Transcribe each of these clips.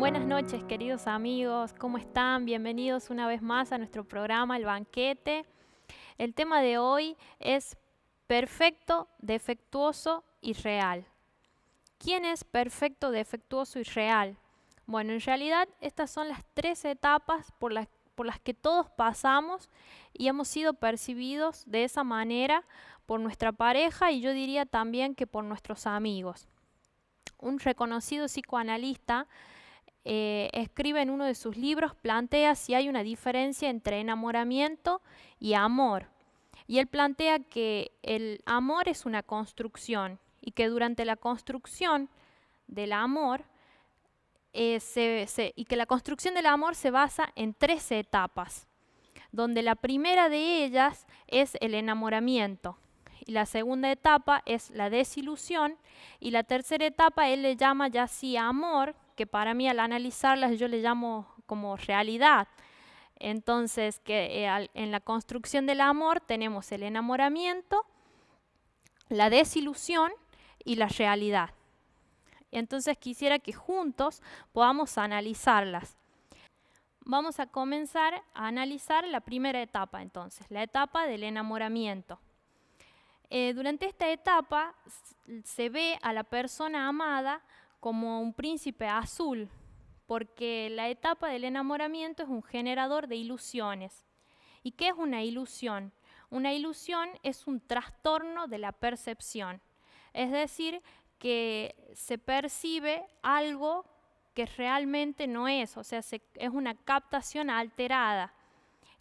Buenas noches, queridos amigos, ¿cómo están? Bienvenidos una vez más a nuestro programa El Banquete. El tema de hoy es perfecto, defectuoso y real. ¿Quién es perfecto, defectuoso y real? Bueno, en realidad estas son las tres etapas por las que todos pasamos y hemos sido percibidos de esa manera por nuestra pareja y yo diría también que por nuestros amigos. Un reconocido psicoanalista escribe en uno de sus libros, plantea si hay una diferencia entre enamoramiento y amor. Y él plantea que el amor es una construcción y que durante la construcción del amor y que la construcción del amor se basa en tres etapas, donde la primera de ellas es el enamoramiento. Y la segunda etapa es la desilusión y la tercera etapa él le llama ya sí amor, que para mí al analizarlas yo le llamo como realidad. Entonces, en la construcción del amor tenemos el enamoramiento, la desilusión y la realidad. Entonces quisiera que juntos podamos analizarlas. Vamos a comenzar a analizar la primera etapa entonces, la etapa del enamoramiento. Durante esta etapa se ve a la persona amada como un príncipe azul, porque la etapa del enamoramiento es un generador de ilusiones. ¿Y qué es una ilusión? Una ilusión es un trastorno de la percepción, es decir, que se percibe algo que realmente no es, o sea, es una captación alterada.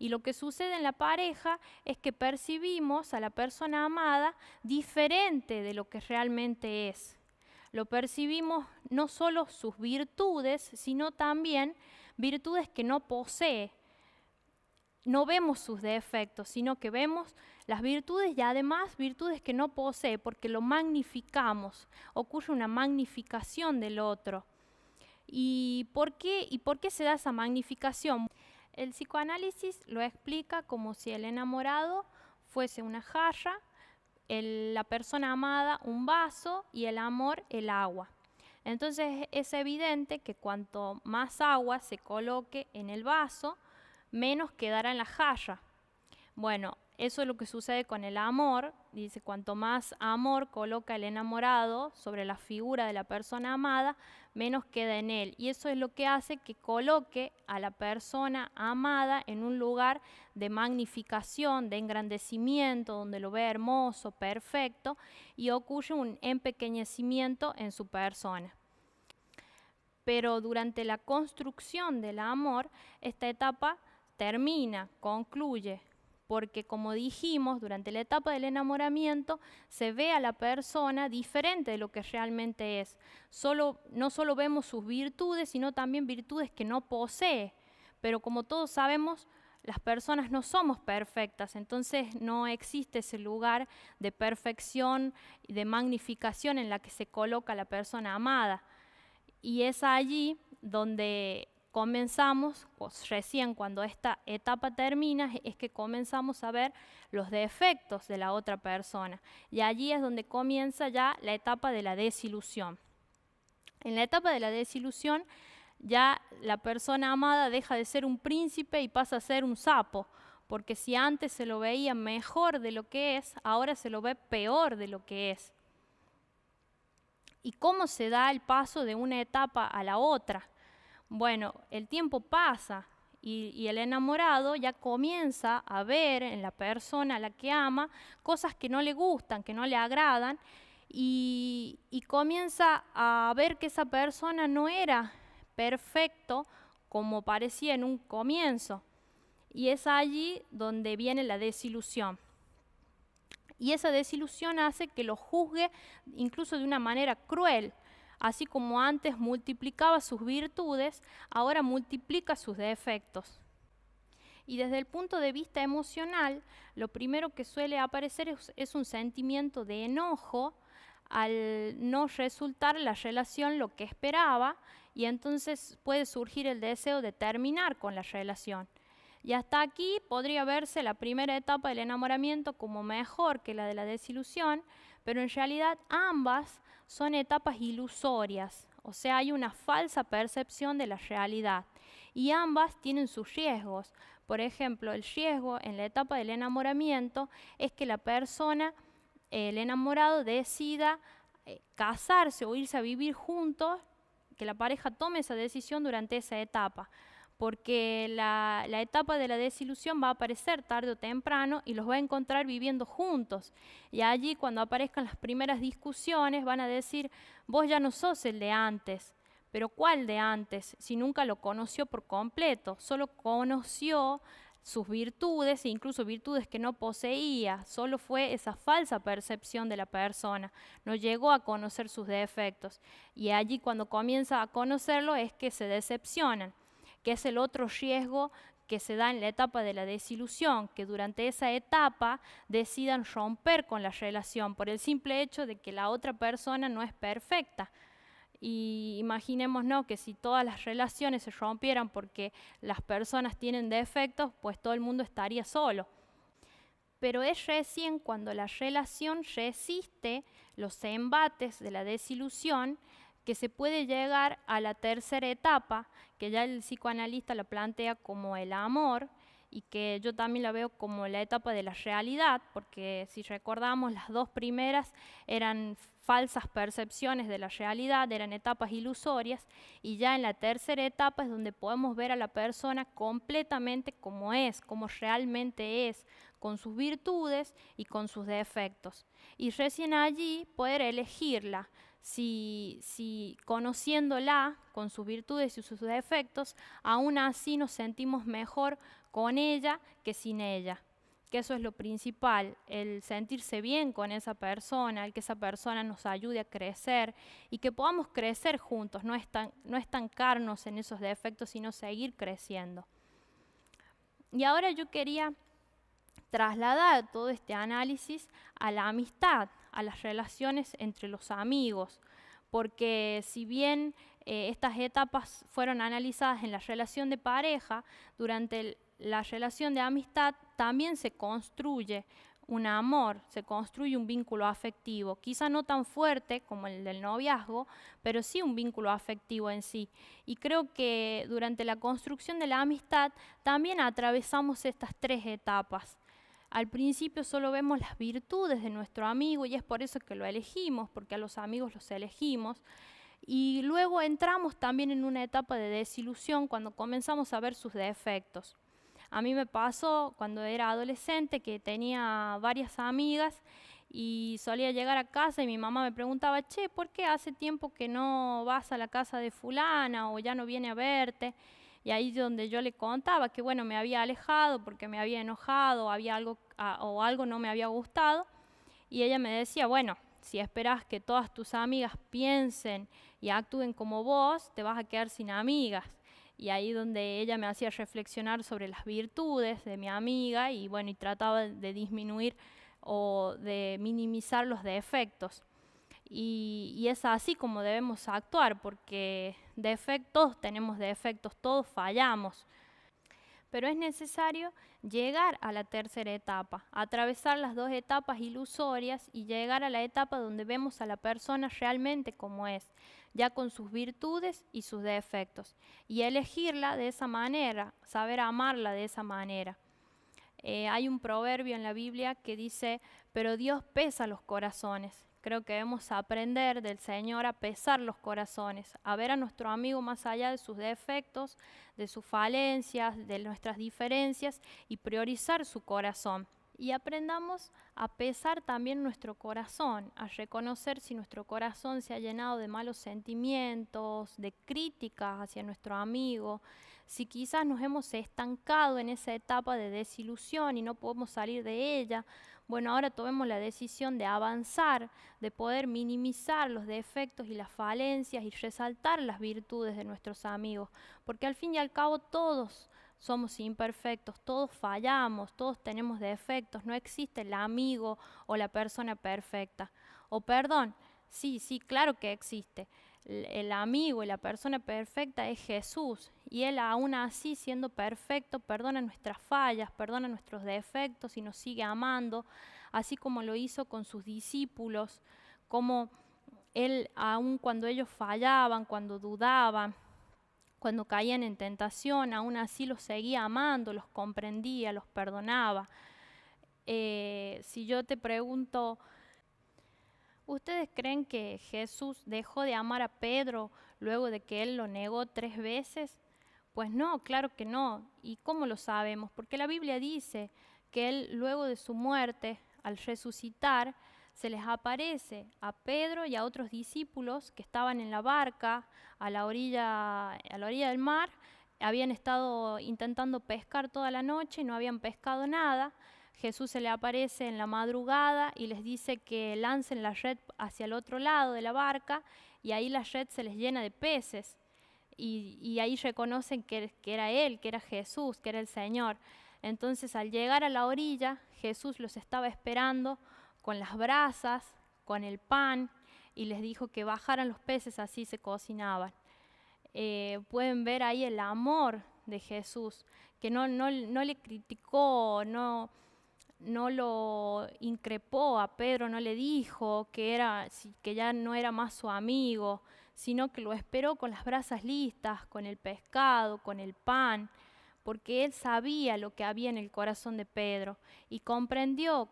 Y lo que sucede en la pareja es que percibimos a la persona amada diferente de lo que realmente es. Lo percibimos no solo sus virtudes, sino también virtudes que no posee. No vemos sus defectos, sino que vemos las virtudes y además virtudes que no posee, porque lo magnificamos. Ocurre una magnificación del otro. ¿Y por qué se da esa magnificación? El psicoanálisis lo explica como si el enamorado fuese una jarra, la persona amada un vaso y el amor el agua. Entonces es evidente que cuanto más agua se coloque en el vaso, menos quedará en la jarra. Bueno, eso es lo que sucede con el amor. Dice, cuanto más amor coloca el enamorado sobre la figura de la persona amada, menos queda en él. Y eso es lo que hace que coloque a la persona amada en un lugar de magnificación, de engrandecimiento, donde lo ve hermoso, perfecto, y ocurre un empequeñecimiento en su persona. Pero durante la construcción del amor, esta etapa termina, concluye, porque como dijimos, durante la etapa del enamoramiento se ve a la persona diferente de lo que realmente es. No solo vemos sus virtudes, sino también virtudes que no posee. Pero como todos sabemos, las personas no somos perfectas, entonces no existe ese lugar de perfección y de magnificación en la que se coloca la persona amada. Y es allí donde comenzamos, pues recién cuando esta etapa termina, es que comenzamos a ver los defectos de la otra persona. Y allí es donde comienza ya la etapa de la desilusión. En la etapa de la desilusión, ya la persona amada deja de ser un príncipe y pasa a ser un sapo, porque si antes se lo veía mejor de lo que es, ahora se lo ve peor de lo que es. ¿Y cómo se da el paso de una etapa a la otra? Bueno, el tiempo pasa y el enamorado ya comienza a ver en la persona a la que ama cosas que no le gustan, que no le agradan y comienza a ver que esa persona no era perfecto como parecía en un comienzo. Y es allí donde viene la desilusión. Y esa desilusión hace que lo juzgue incluso de una manera cruel. Así como antes multiplicaba sus virtudes, ahora multiplica sus defectos. Y desde el punto de vista emocional, lo primero que suele aparecer es un sentimiento de enojo al no resultar la relación lo que esperaba, y entonces puede surgir el deseo de terminar con la relación. Y hasta aquí podría verse la primera etapa del enamoramiento como mejor que la de la desilusión, pero en realidad ambas son etapas ilusorias, O sea, hay una falsa percepción de la realidad y ambas tienen sus riesgos. Por ejemplo, el riesgo en la etapa del enamoramiento es que la persona, el enamorado, decida casarse o irse a vivir juntos, que la pareja tome esa decisión durante esa etapa, porque la etapa de la desilusión va a aparecer tarde o temprano y los va a encontrar viviendo juntos. Y allí, cuando aparezcan las primeras discusiones, van a decir, vos ya no sos el de antes. Pero ¿cuál de antes? Si nunca lo conoció por completo, solo conoció sus virtudes e incluso virtudes que no poseía, solo fue esa falsa percepción de la persona, no llegó a conocer sus defectos. Y allí, cuando comienza a conocerlo, es que se decepcionan, que es el otro riesgo que se da en la etapa de la desilusión, que durante esa etapa decidan romper con la relación por el simple hecho de que la otra persona no es perfecta. Y imaginémonos que si todas las relaciones se rompieran porque las personas tienen defectos, pues todo el mundo estaría solo. Pero es recién cuando la relación resiste los embates de la desilusión que se puede llegar a la tercera etapa, que ya el psicoanalista la plantea como el amor y que yo también la veo como la etapa de la realidad, porque si recordamos, las dos primeras eran falsas percepciones de la realidad, eran etapas ilusorias, y ya en la tercera etapa es donde podemos ver a la persona completamente como es, como realmente es, con sus virtudes y con sus defectos. Y recién allí poder elegirla, si conociéndola con sus virtudes y sus defectos, aún así nos sentimos mejor con ella que sin ella. Que eso es lo principal, el sentirse bien con esa persona, el que esa persona nos ayude a crecer y que podamos crecer juntos, no estancarnos en esos defectos, sino seguir creciendo. Y ahora yo quería trasladar todo este análisis a la amistad, a las relaciones entre los amigos, porque si bien estas etapas fueron analizadas en la relación de pareja, durante la relación de amistad también se construye un amor, se construye un vínculo afectivo, quizá no tan fuerte como el del noviazgo, pero sí un vínculo afectivo en sí. Y creo que durante la construcción de la amistad también atravesamos estas tres etapas. Al principio solo vemos las virtudes de nuestro amigo y es por eso que lo elegimos, porque a los amigos los elegimos. Y luego entramos también en una etapa de desilusión cuando comenzamos a ver sus defectos. A mí me pasó cuando era adolescente que tenía varias amigas y solía llegar a casa y mi mamá me preguntaba, che, ¿por qué hace tiempo que no vas a la casa de fulana o ya no viene a verte? Y ahí es donde yo le contaba que bueno, me había alejado porque me había enojado, había algo, o algo no me había gustado. Y ella me decía, bueno, si esperas que todas tus amigas piensen y actúen como vos, te vas a quedar sin amigas. Y ahí donde ella me hacía reflexionar sobre las virtudes de mi amiga y bueno, y trataba de disminuir o de minimizar los defectos. Y es así como debemos actuar, porque todos tenemos defectos, todos fallamos. Pero es necesario llegar a la tercera etapa, atravesar las dos etapas ilusorias y llegar a la etapa donde vemos a la persona realmente como es, ya con sus virtudes y sus defectos, y elegirla de esa manera, saber amarla de esa manera. Hay un proverbio en la Biblia que dice, pero Dios pesa los corazones. Creo que debemos aprender del Señor a pesar los corazones, a ver a nuestro amigo más allá de sus defectos, de sus falencias, de nuestras diferencias y priorizar su corazón. Y aprendamos a pesar también nuestro corazón, a reconocer si nuestro corazón se ha llenado de malos sentimientos, de críticas hacia nuestro amigo, si quizás nos hemos estancado en esa etapa de desilusión y no podemos salir de ella. Bueno, ahora tomemos la decisión de avanzar, de poder minimizar los defectos y las falencias y resaltar las virtudes de nuestros amigos, porque al fin y al cabo todos somos imperfectos, todos fallamos, todos tenemos defectos, no existe el amigo o la persona perfecta. O perdón, sí, claro que existe. El amigo y la persona perfecta es Jesús y Él aún así siendo perfecto perdona nuestras fallas, perdona nuestros defectos y nos sigue amando, así como lo hizo con sus discípulos, como Él, aun cuando ellos fallaban, cuando dudaban, cuando caían en tentación, aún así los seguía amando, los comprendía, los perdonaba. Si yo te pregunto, ¿ustedes creen que Jesús dejó de amar a Pedro luego de que él lo negó 3 veces? Pues no, claro que no. ¿Y cómo lo sabemos? Porque la Biblia dice que él luego de su muerte, al resucitar, se les aparece a Pedro y a otros discípulos que estaban en la barca a la orilla del mar. Habían estado intentando pescar toda la noche y no habían pescado nada. Jesús se le aparece en la madrugada y les dice que lancen la red hacia el otro lado de la barca y ahí la red se les llena de peces. Y ahí reconocen que era Él, que era Jesús, que era el Señor. Entonces al llegar a la orilla, Jesús los estaba esperando con las brasas, con el pan, y les dijo que bajaran los peces, así se cocinaban. Pueden ver ahí el amor de Jesús, que no le criticó, no lo increpó a Pedro, no le dijo que ya no era más su amigo, sino que lo esperó con las brasas listas, con el pescado, con el pan, porque él sabía lo que había en el corazón de Pedro y comprendió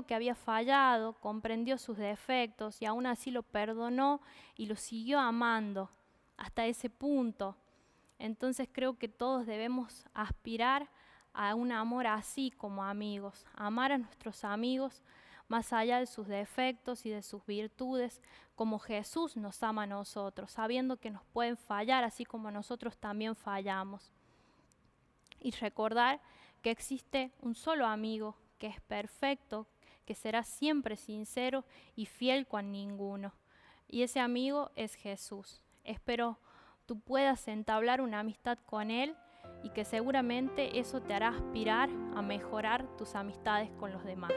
que había fallado, comprendió sus defectos y aún así lo perdonó y lo siguió amando hasta ese punto. Entonces creo que todos debemos aspirar a un amor así como amigos, amar a nuestros amigos más allá de sus defectos y de sus virtudes, como Jesús nos ama a nosotros, sabiendo que nos pueden fallar así como nosotros también fallamos. Y recordar que existe un solo amigo que es perfecto, que será siempre sincero y fiel con ninguno. Y ese amigo es Jesús. Espero tú puedas entablar una amistad con Él y que seguramente eso te hará aspirar a mejorar tus amistades con los demás.